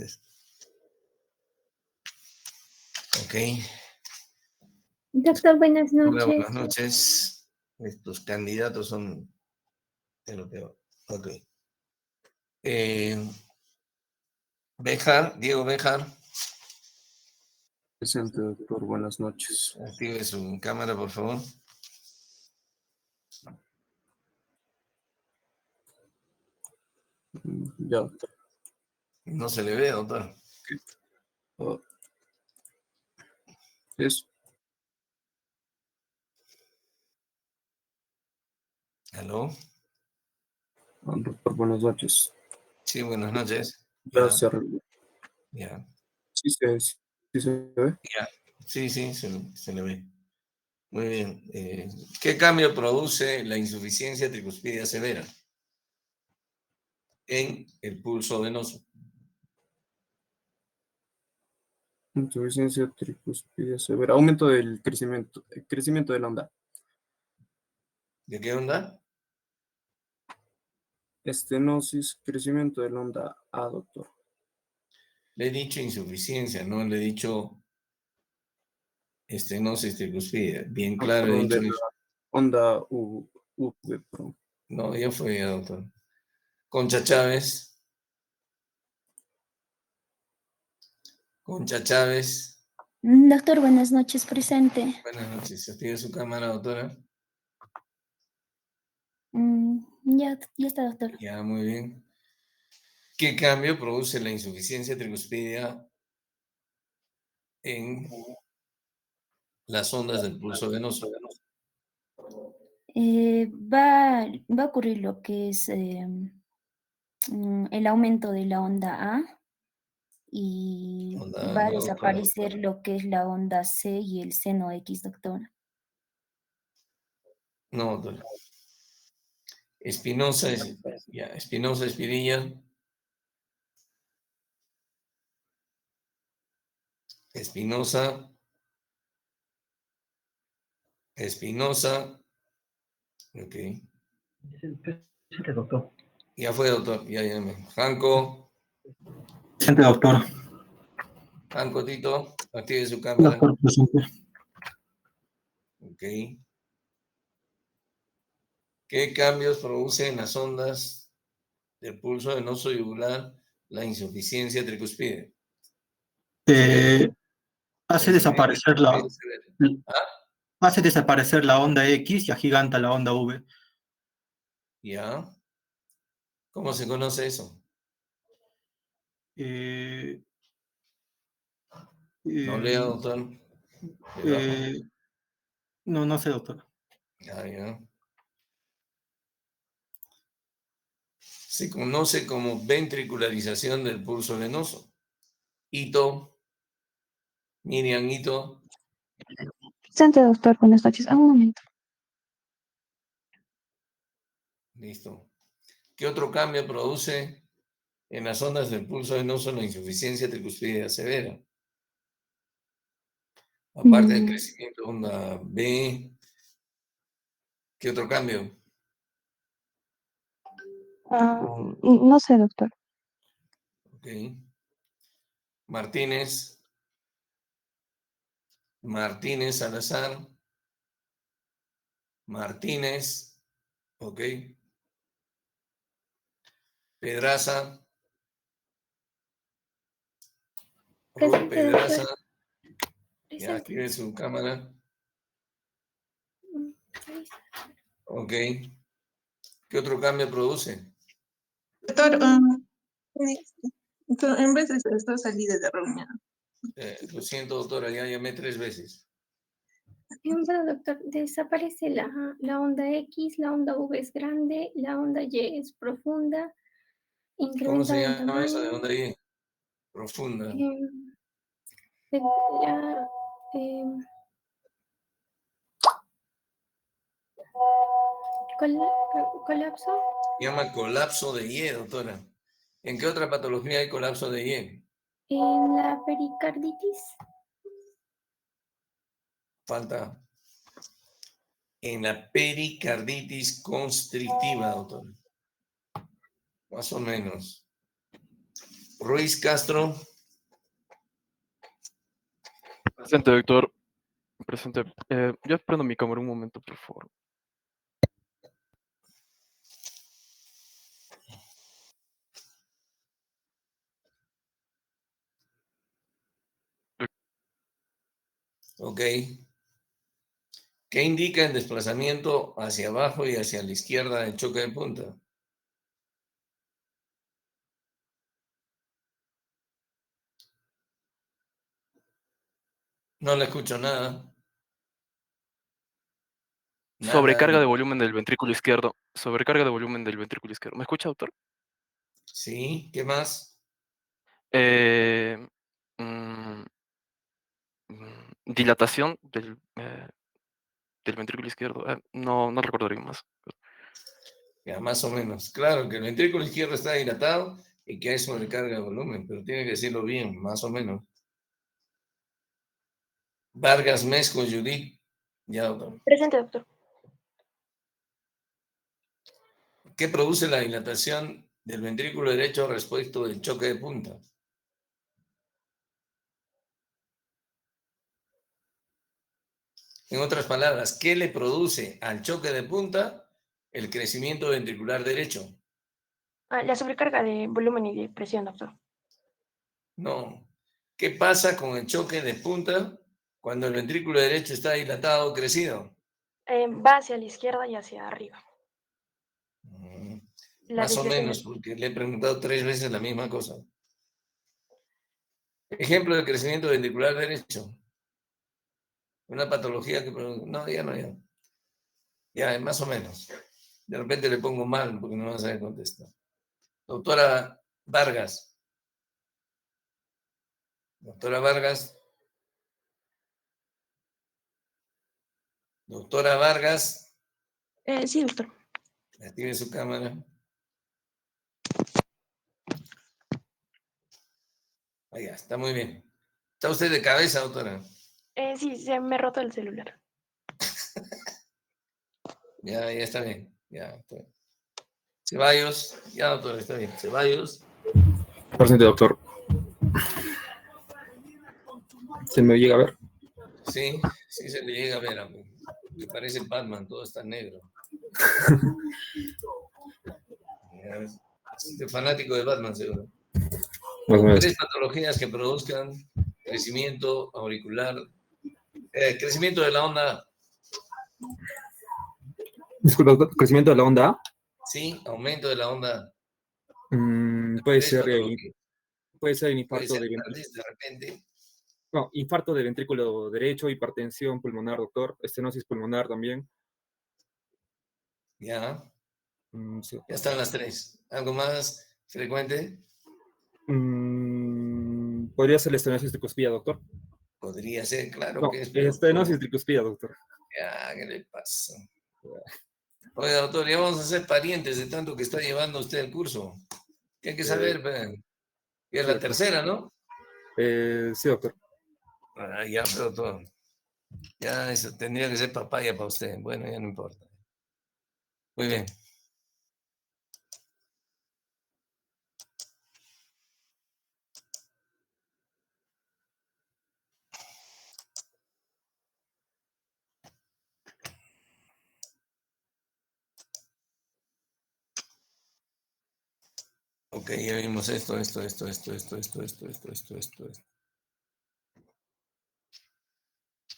tardes. Ok. Doctor, buenas Hola, noches. buenas noches. Estos candidatos son de lo peor. Ok. Béjar, Diego Béjar. Presente, doctor. Buenas noches. Active su cámara, por favor. Ya, doctor. No se le ve, doctor. Oh. ¿Es? ¿Aló? Doctor, buenas noches. Sí, buenas noches. Ya se arregló. Ya. Sí se ve. Ya. Sí, se le ve. Muy bien. ¿Qué cambio produce la insuficiencia tricuspidia severa en el pulso venoso? Insuficiencia tricuspidia severa. Aumento del crecimiento de la onda. ¿De qué onda? Estenosis, crecimiento de la onda A, doctor. Le he dicho insuficiencia, no le he dicho estenosis tricuspidia. Bien claro, he Perdón, dicho de eso. la onda V, perdón. No, ya fue, ya, doctor. Concha Chávez. Concha Chávez. Doctor, buenas noches, presente. Buenas noches. Active su cámara, doctora. Ya está, doctor. Ya, muy bien. ¿Qué cambio produce la insuficiencia tricuspidia en las ondas del pulso venoso? Va a ocurrir lo que es el aumento de la onda A y Onda, va a no, doctor. desaparecer lo que es la onda C y el seno X, doctor. No, doctor. Espinosa, Espinosa, Espinilla. Espinosa. Ok. Presente, doctor. Ya fue, doctor. Ya. Janco. Presente, doctor. Janco, Tito. Active su cámara. Doctor, presente. Ok. ¿Qué cambios produce en las ondas del pulso venoso yugular la insuficiencia tricuspide? Hace desaparecer la onda X y agiganta la onda V. ¿Ya? ¿Cómo se conoce eso? Eh, No lea, eh, doctor. eh, no sé, doctor. Ya. Se conoce como ventricularización del pulso venoso. Ito, Miriam Ito. Presente, doctor. Buenas noches. Un momento. Listo. ¿Qué otro cambio produce en las ondas del pulso venoso la insuficiencia tricuspidea severa? Aparte del crecimiento de onda B, ¿qué otro cambio? No sé, doctor. Ok. Martínez Salazar. Martínez. Ok. Pedraza. Ruth Pedraza. Ya active su cámara. Ok. ¿Qué otro cambio produce? Doctor, en vez de esto salí de la reunión. Lo siento, doctora, ya llamé 3 veces. Bueno, doctor, desaparece la onda X, la onda V es grande, la onda Y es profunda, ¿Cómo incrementa se en llama eso de tamaño. onda Y? Profunda. La, colapso. Se llama colapso de Y, doctora. ¿En qué otra patología hay colapso de Y? En la pericarditis. Falta. En la pericarditis constrictiva, doctora. Más o menos. Ruiz Castro. Presente, doctor. Presente. Yo prendo mi cámara un momento, por favor. Ok. ¿Qué indica el desplazamiento hacia abajo y hacia la izquierda del choque de punta? No le escucho nada. Sobrecarga Nada. de volumen del ventrículo izquierdo. Sobrecarga de volumen del ventrículo izquierdo. ¿Me escucha, doctor? Sí, ¿qué más? Eh, mm, Dilatación del ventrículo izquierdo. No recuerdo bien más. Ya, más o menos. Claro que el ventrículo izquierdo está dilatado y que hay sobrecarga de volumen, pero tiene que decirlo bien, más o menos. Vargas Mezco, Judith. Ya, doctor. Presente, doctor. ¿Qué produce la dilatación del ventrículo derecho respecto del choque de punta? En otras palabras, ¿qué le produce al choque de punta el crecimiento ventricular derecho? La sobrecarga de volumen y de presión, doctor. No. ¿Qué pasa con el choque de punta cuando el ventrículo derecho está dilatado o crecido? Va hacia la izquierda y hacia arriba. La Más o desviación menos, porque le he preguntado 3 veces la misma cosa. Ejemplo de crecimiento ventricular derecho. Una patología que... No, ya no, ya. Ya, más o menos. De repente le pongo mal porque no va a saber contestar. Doctora Vargas. Doctora Vargas. Doctora Vargas. Sí, doctor. Active su cámara. Ahí está muy bien. ¿Está usted de cabeza, doctora? Sí, se me ha roto el celular. Ya está bien. Ya está bien. Ceballos. Ya, doctora, está bien. Ceballos. Presente, doctor. ¿Se me llega a ver? Sí, sí se le llega a ver. Me parece Batman, todo está negro. Es fanático de Batman, seguro. Más o menos. 3 patologías que produzcan crecimiento auricular, crecimiento de la onda, Disculpa, doctor, crecimiento de la onda A. sí, aumento de la onda. Puede 3 ser patologías. Puede infarto ser de tal vez de repente. no, infarto de ventrículo derecho, hipertensión pulmonar, doctor, estenosis pulmonar también. Ya, Sí. ya están las 3. ¿Algo más frecuente? ¿Podría ser la estenosis tricuspida, doctor? Podría ser, claro No, que es, pero estenosis tricuspida, doctor. ya, ¿qué le pasa? Oiga, doctor, ya vamos a ser parientes de tanto que está llevando usted el curso. ¿Qué hay que saber? Y es la tercera, ¿no? Sí, doctor. Ya, pero doctor. Ya eso tendría que ser papaya para usted. Bueno, ya no importa. Muy bien. Ok, ya vimos esto.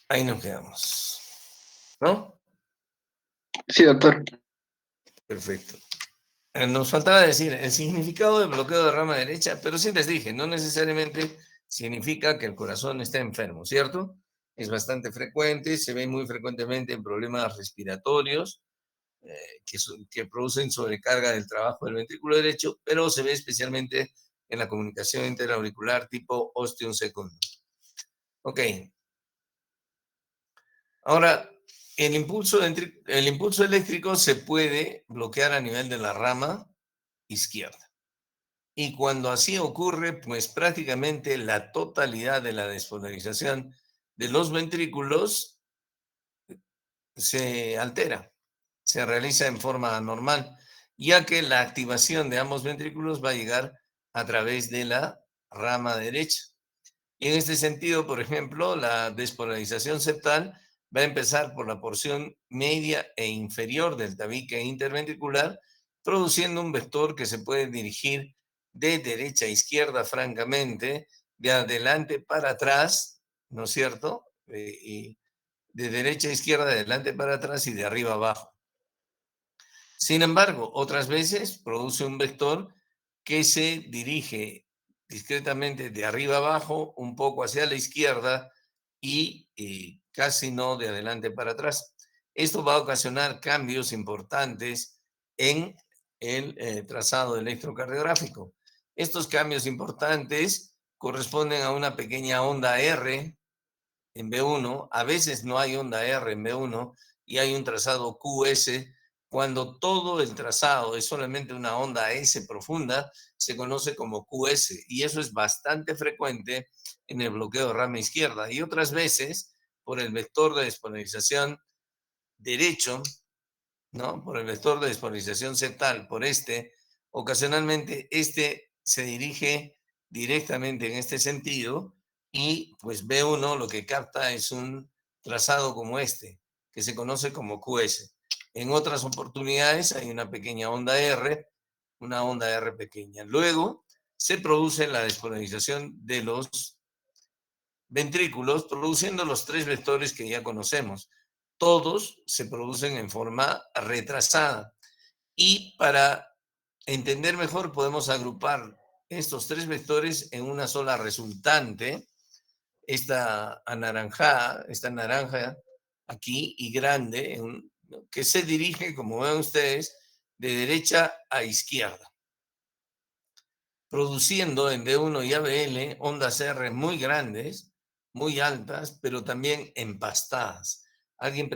Ahí nos quedamos. ¿No? Sí, doctor. Perfecto. Nos faltaba decir el significado del bloqueo de rama derecha, pero sí les dije, no necesariamente significa que el corazón está enfermo, ¿cierto? Es bastante frecuente, se ve muy frecuentemente en problemas respiratorios que producen sobrecarga del trabajo del ventrículo derecho, pero se ve especialmente en la comunicación interauricular tipo ostium secundum. Ok. Ahora, el impulso eléctrico se puede bloquear a nivel de la rama izquierda. Y cuando así ocurre, pues prácticamente la totalidad de la despolarización de los ventrículos se altera, se realiza en forma normal, ya que la activación de ambos ventrículos va a llegar a través de la rama derecha. Y en este sentido, por ejemplo, la despolarización septal va a empezar por la porción media e inferior del tabique interventricular, produciendo un vector que se puede dirigir de derecha a izquierda, francamente, de adelante para atrás, ¿no es cierto? Y de derecha a izquierda, de adelante para atrás y de arriba a abajo. Sin embargo, otras veces produce un vector que se dirige discretamente de arriba abajo, un poco hacia la izquierda y casi no de adelante para atrás. Esto va a ocasionar cambios importantes en el trazado electrocardiográfico. Estos cambios importantes corresponden a una pequeña onda R en B1, a veces no hay onda R en B1 y hay un trazado QS. Cuando todo el trazado es solamente una onda S profunda, se conoce como QS, y eso es bastante frecuente en el bloqueo de rama izquierda. Y otras veces, por el vector de despolarización derecho, ¿no? Por el vector de despolarización septal, por ocasionalmente se dirige directamente en este sentido y pues B1 lo que capta es un trazado como que se conoce como QS. En otras oportunidades hay una pequeña onda R, una onda R pequeña. Luego se produce la despolarización de los ventrículos, produciendo los 3 vectores que ya conocemos. Todos se producen en forma retrasada. Y para entender mejor, podemos agrupar estos 3 vectores en una sola resultante, esta anaranjada, esta naranja aquí y grande, que se dirige, como ven ustedes, de derecha a izquierda, produciendo en D1 y ABL ondas R muy grandes, muy altas, pero también empastadas. Alguien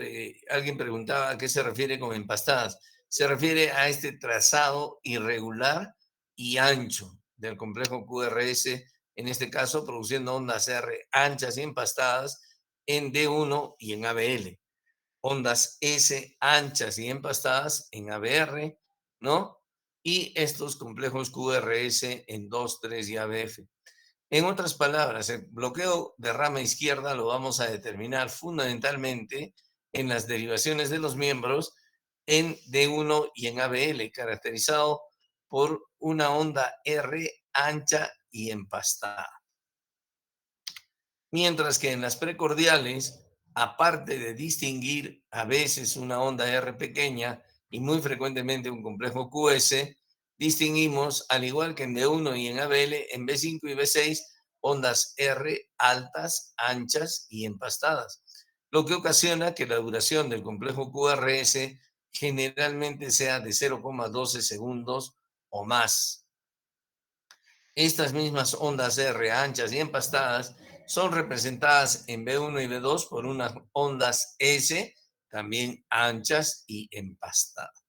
preguntaba a qué se refiere con empastadas. Se refiere a este trazado irregular y ancho del complejo QRS, en este caso produciendo ondas R anchas y empastadas en D1 y en ABL. Ondas S anchas y empastadas en ABR, ¿no? Y estos complejos QRS en 2, 3 y ABF. En otras palabras, el bloqueo de rama izquierda lo vamos a determinar fundamentalmente en las derivaciones de los miembros en D1 y en ABL, caracterizado por una onda R ancha y empastada. Mientras que en las precordiales, aparte de distinguir a veces una onda R pequeña y muy frecuentemente un complejo QS, distinguimos, al igual que en D1 y en ABL, en B5 y B6, ondas R altas, anchas y empastadas, lo que ocasiona que la duración del complejo QRS generalmente sea de 0,12 segundos o más. Estas mismas ondas R anchas y empastadas son representadas en B1 y B2 por unas ondas S, también anchas y empastadas.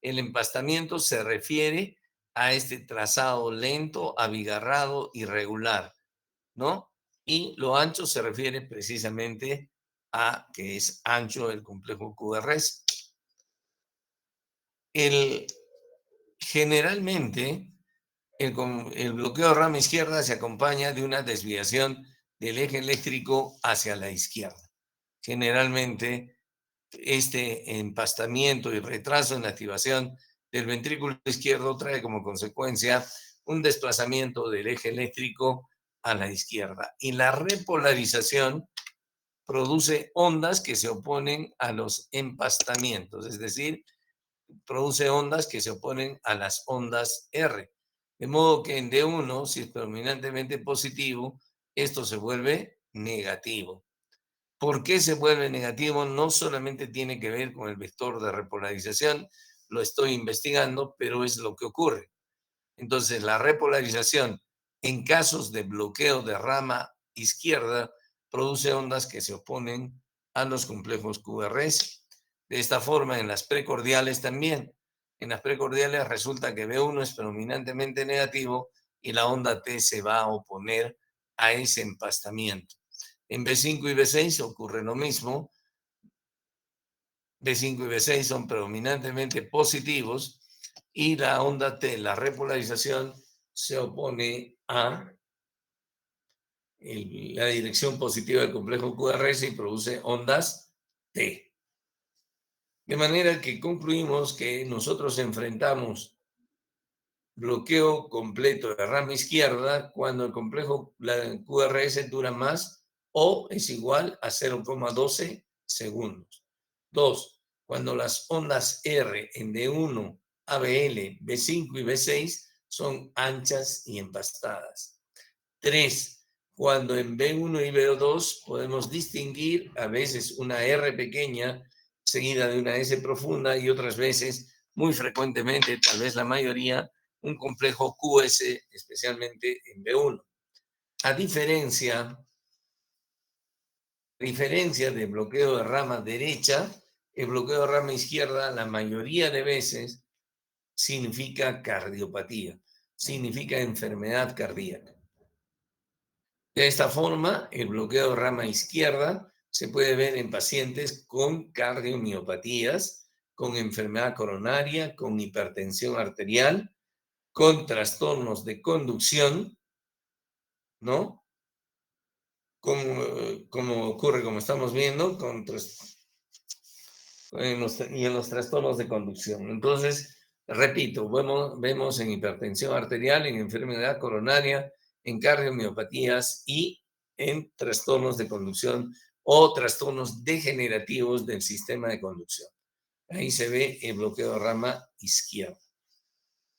El empastamiento se refiere a este trazado lento, abigarrado, irregular, ¿no? Y lo ancho se refiere precisamente a que es ancho el complejo QRS. Generalmente, el bloqueo de rama izquierda se acompaña de una desviación del eje eléctrico hacia la izquierda. Generalmente, este empastamiento y retraso en la activación del ventrículo izquierdo trae como consecuencia un desplazamiento del eje eléctrico a la izquierda. Y la repolarización produce ondas que se oponen a los empastamientos, es decir, produce ondas que se oponen a las ondas R. De modo que en D1, si es predominantemente positivo, esto se vuelve negativo. ¿Por qué se vuelve negativo? No solamente tiene que ver con el vector de repolarización, lo estoy investigando, pero es lo que ocurre. Entonces, la repolarización en casos de bloqueo de rama izquierda produce ondas que se oponen a los complejos QRS. De esta forma, en las precordiales también. En las precordiales resulta que B1 es predominantemente negativo y la onda T se va a oponer a ese empastamiento. En B5 y B6 ocurre lo mismo. B5 y B6 son predominantemente positivos y la onda T, la repolarización, se opone a la dirección positiva del complejo QRS y produce ondas T. De manera que concluimos que nosotros enfrentamos bloqueo completo de la rama izquierda cuando el complejo la QRS dura más o es igual a 0,12 segundos. 2. Cuando las ondas R en D1, ABL, B5 y B6 son anchas y empastadas. 3. Cuando en B1 y B2 podemos distinguir a veces una R pequeña seguida de una S profunda y otras veces, muy frecuentemente, tal vez la mayoría, un complejo QS, especialmente en B1. A diferencia de bloqueo de rama derecha, el bloqueo de rama izquierda, la mayoría de veces, significa cardiopatía, significa enfermedad cardíaca. De esta forma, el bloqueo de rama izquierda se puede ver en pacientes con cardiomiopatías, con enfermedad coronaria, con hipertensión arterial, con trastornos de conducción, ¿no? Como ocurre, como estamos viendo, y en los trastornos de conducción. Entonces, repito, vemos en hipertensión arterial, en enfermedad coronaria, en cardiomiopatías y en trastornos de conducción o trastornos degenerativos del sistema de conducción. Ahí se ve el bloqueo de rama izquierda.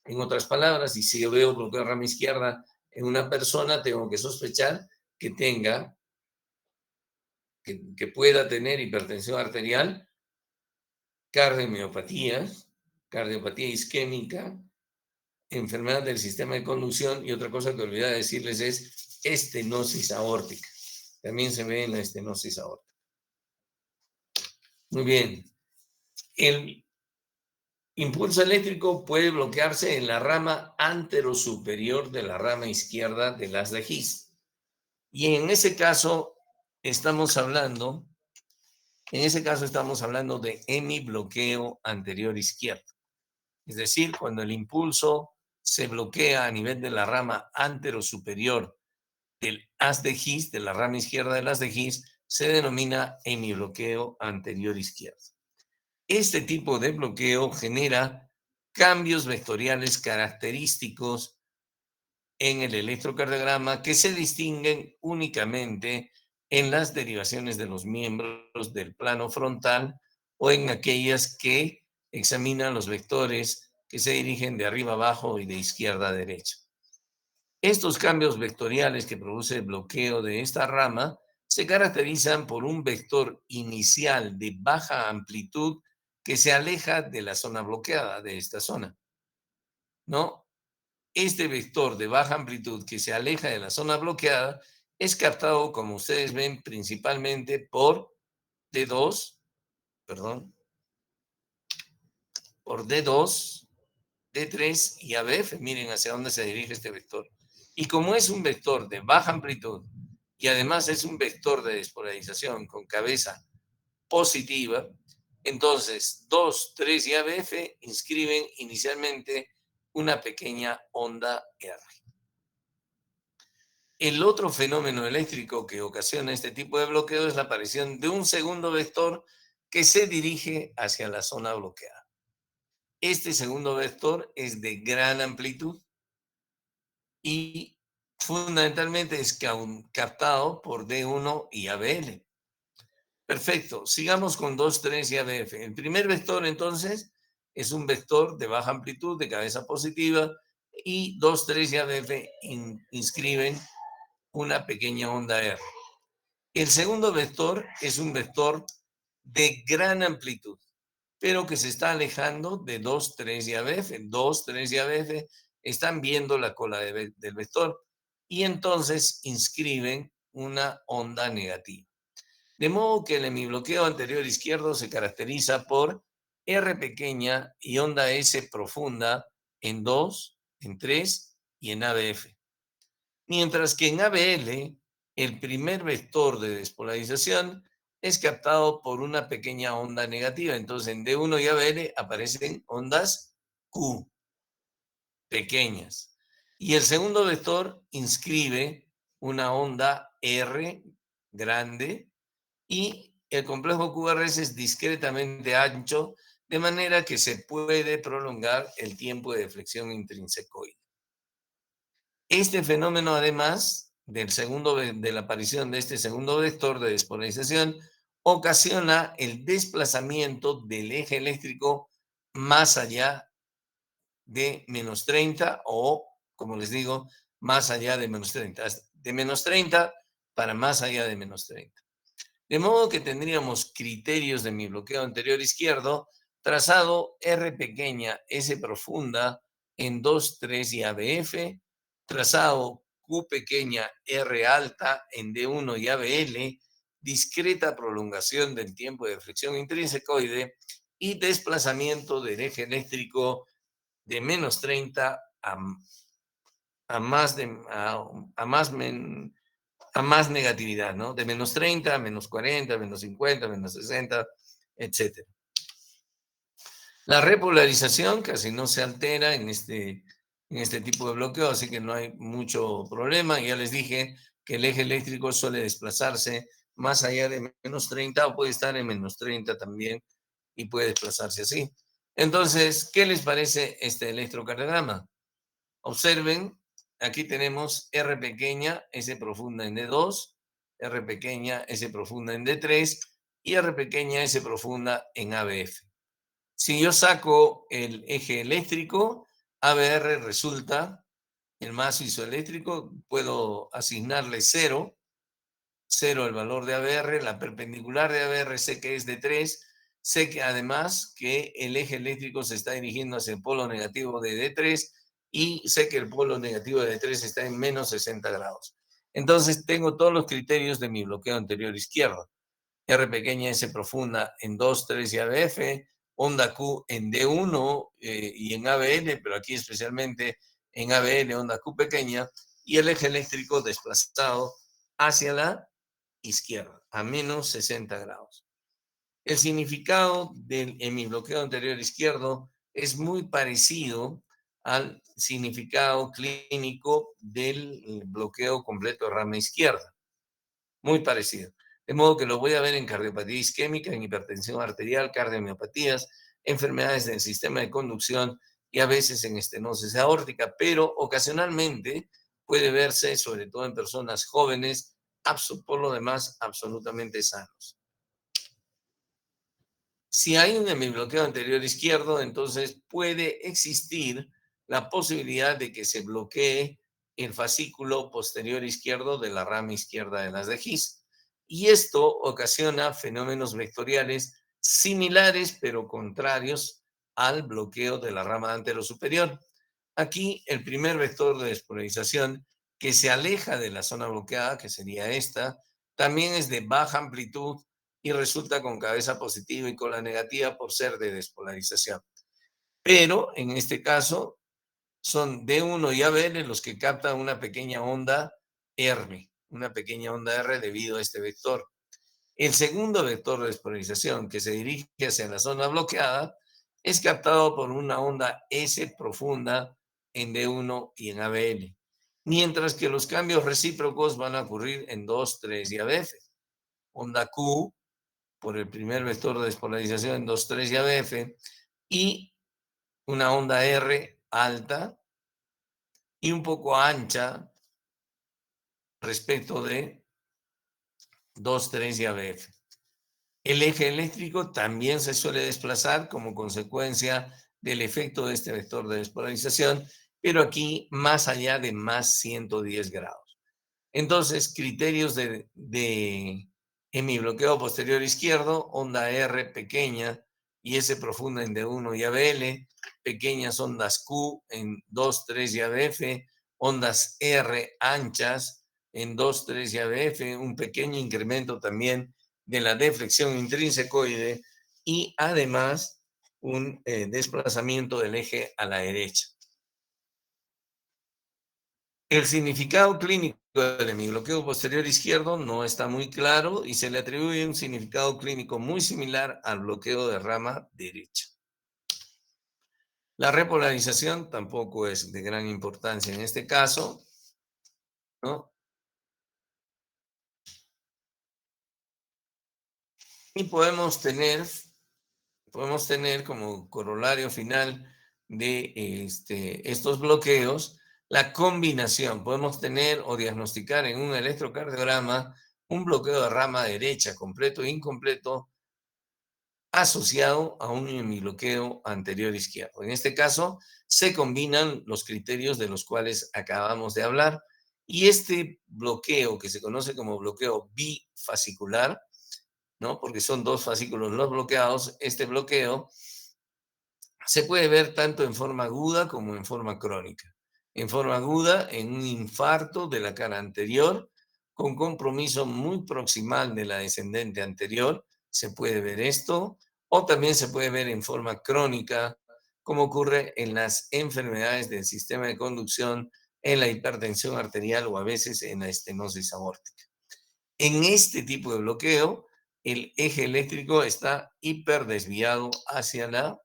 En otras palabras, si yo veo bloqueo de rama izquierda en una persona, tengo que sospechar que pueda tener hipertensión arterial, cardiopatía isquémica, enfermedad del sistema de conducción y otra cosa que olvidé decirles es estenosis aórtica. También se ve en la estenosis aórtica. Muy bien. El impulso eléctrico puede bloquearse en la rama anterosuperior de la rama izquierda del haz de His. Y en ese caso estamos hablando de hemibloqueo anterior izquierdo. Es decir, cuando el impulso se bloquea a nivel de la rama anterosuperior del haz de His, de la rama izquierda del haz de His, se denomina hemibloqueo anterior izquierdo. Este tipo de bloqueo genera cambios vectoriales característicos en el electrocardiograma que se distinguen únicamente en las derivaciones de los miembros del plano frontal o en aquellas que examinan los vectores que se dirigen de arriba abajo y de izquierda a derecha. Estos cambios vectoriales que produce el bloqueo de esta rama se caracterizan por un vector inicial de baja amplitud que se aleja de la zona bloqueada, de esta zona, ¿no? Este vector de baja amplitud que se aleja de la zona bloqueada es captado, como ustedes ven, principalmente por D2, por D2, D3 y ABF. Miren hacia dónde se dirige este vector. Y como es un vector de baja amplitud y además es un vector de despolarización con cabeza positiva, entonces 2, 3 y ABF inscriben inicialmente una pequeña onda R. El otro fenómeno eléctrico que ocasiona este tipo de bloqueo es la aparición de un segundo vector que se dirige hacia la zona bloqueada. Este segundo vector es de gran amplitud y fundamentalmente es captado por D1 y ABL. Perfecto, sigamos con 2, 3 y ABF. El primer vector entonces es un vector de baja amplitud, de cabeza positiva, y 2, 3 y ABF inscriben una pequeña onda R. El segundo vector es un vector de gran amplitud, pero que se está alejando de 2, 3 y ABF. 2, 3 y ABF están viendo la cola del vector y entonces inscriben una onda negativa. De modo que el hemibloqueo anterior izquierdo se caracteriza por R pequeña y onda S profunda en 2, en 3 y en ABF. Mientras que en ABL, el primer vector de despolarización es captado por una pequeña onda negativa. Entonces, en D1 y ABL aparecen ondas Q, pequeñas. Y el segundo vector inscribe una onda R grande y el complejo QRS es discretamente ancho, de manera que se puede prolongar el tiempo de deflexión intrínsecoide. Este fenómeno, además de la aparición de este segundo vector de despolarización, ocasiona el desplazamiento del eje eléctrico más allá de menos 30 o, como les digo, más allá de menos 30. De menos 30 para más allá de menos 30. De modo que tendríamos criterios de mi bloqueo anterior izquierdo, trazado R pequeña, S profunda en 2, 3 y ABF, trazado Q pequeña, R alta en D1 y ABL, discreta prolongación del tiempo de deflexión intrínsecoide y desplazamiento del eje eléctrico de menos 30 a más negatividad, ¿no? De menos 30, menos 40, menos 50, menos 60, etc. La repolarización casi no se altera en este tipo de bloqueo, así que no hay mucho problema. Ya les dije que el eje eléctrico suele desplazarse más allá de menos 30 o puede estar en menos 30 también y puede desplazarse así. Entonces, ¿qué les parece este electrocardiograma? Observen, aquí tenemos R pequeña, S profunda en D2, R pequeña, S profunda en D3 y R pequeña, S profunda en ABF. Si yo saco el eje eléctrico, ABR resulta el mazo isoeléctrico, puedo asignarle 0 el valor de ABR, la perpendicular de ABR sé que es de 3, sé que además que el eje eléctrico se está dirigiendo hacia el polo negativo de D3 y sé que el polo negativo de D3 está en menos 60 grados. Entonces tengo todos los criterios de mi bloqueo anterior izquierdo. R pequeña, S profunda en 2, 3 y ABF, onda Q en D1 y en ABL, pero aquí especialmente en ABL, onda Q pequeña, y el eje eléctrico desplazado hacia la izquierda, a menos 60 grados. El significado en mi bloqueo anterior izquierdo es muy parecido al significado clínico del bloqueo completo de rama izquierda. Muy parecido. De modo que lo voy a ver en cardiopatía isquémica, en hipertensión arterial, cardiomiopatías, enfermedades del sistema de conducción y a veces en estenosis aórtica, pero ocasionalmente puede verse, sobre todo en personas jóvenes, por lo demás, absolutamente sanos. Si hay un hemibloqueo anterior izquierdo, entonces puede existir la posibilidad de que se bloquee el fascículo posterior izquierdo de la rama izquierda de las de His. Y esto ocasiona fenómenos vectoriales similares pero contrarios al bloqueo de la rama anterosuperior. Aquí el primer vector de despolarización que se aleja de la zona bloqueada, que sería esta, también es de baja amplitud y resulta con cabeza positiva y cola negativa por ser de despolarización. Pero en este caso son D1 y ABL los que captan una pequeña onda R, una pequeña onda R debido a este vector. El segundo vector de despolarización que se dirige hacia la zona bloqueada es captado por una onda S profunda en D1 y en ABL, mientras que los cambios recíprocos van a ocurrir en 2, 3 y ABF. Onda Q por el primer vector de despolarización en 2, 3 y ABF y una onda R alta y un poco ancha respecto de 2, 3 y ABF. El eje eléctrico también se suele desplazar como consecuencia del efecto de este vector de despolarización, pero aquí más allá de más 110 grados. Entonces, criterios de hemibloqueo posterior izquierdo, onda R pequeña y S profunda en D1 y ABL, pequeñas ondas Q en 2, 3 y ABF, ondas R anchas en 2, 3 y ABF, un pequeño incremento también de la deflexión intrínsecoide y además un desplazamiento del eje a la derecha. El significado clínico del hemibloqueo posterior izquierdo no está muy claro y se le atribuye un significado clínico muy similar al bloqueo de rama derecha. La repolarización tampoco es de gran importancia en este caso, ¿no? Y podemos tener como corolario final de estos bloqueos la combinación. Podemos tener o diagnosticar en un electrocardiograma un bloqueo de rama derecha completo e incompleto asociado a un hemibloqueo anterior izquierdo. En este caso, se combinan los criterios de los cuales acabamos de hablar y este bloqueo, que se conoce como bloqueo bifascicular, ¿no? Porque son dos fascículos los bloqueados, este bloqueo se puede ver tanto en forma aguda como en forma crónica. En forma aguda, en un infarto de la cara anterior, con compromiso muy proximal de la descendente anterior, se puede ver esto, o también se puede ver en forma crónica, como ocurre en las enfermedades del sistema de conducción, en la hipertensión arterial o a veces en la estenosis aórtica. En este tipo de bloqueo, el eje eléctrico está hiperdesviado hacia la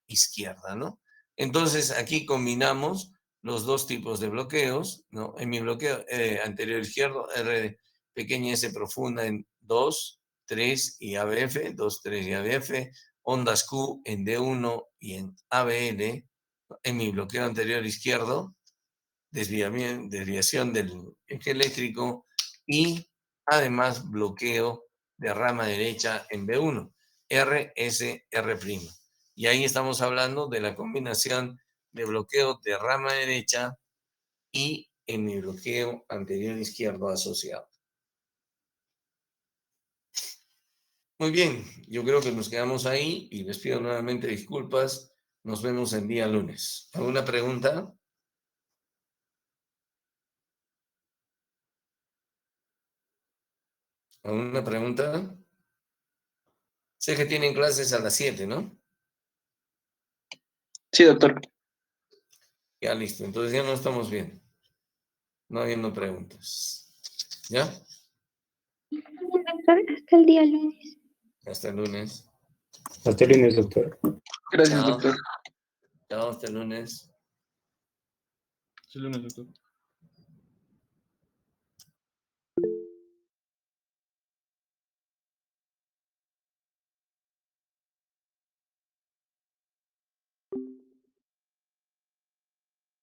izquierda, ¿no? Entonces, aquí combinamos los dos tipos de bloqueos, ¿no? En mi bloqueo anterior izquierdo, R pequeña S profunda en 2, 3 y ABF, 2, 3 y ABF, ondas Q en D1 y en ABL. En mi bloqueo anterior izquierdo, desviación del eje eléctrico y además bloqueo de rama derecha en B1, RSR'. Y ahí estamos hablando de la combinación de bloqueo de rama derecha y en mi bloqueo anterior izquierdo asociado. Muy bien, yo creo que nos quedamos ahí y les pido nuevamente disculpas. Nos vemos el día lunes. ¿Alguna pregunta? ¿Alguna pregunta? Sé que tienen clases a las 7, ¿no? Sí, doctor. Ya listo, entonces ya no estamos bien. No habiendo preguntas. ¿Ya? Doctor, hasta el día lunes. Hasta el lunes. Hasta el lunes, doctor. Gracias, Chao. doctor. Chao, hasta el lunes. Hasta el lunes, doctor.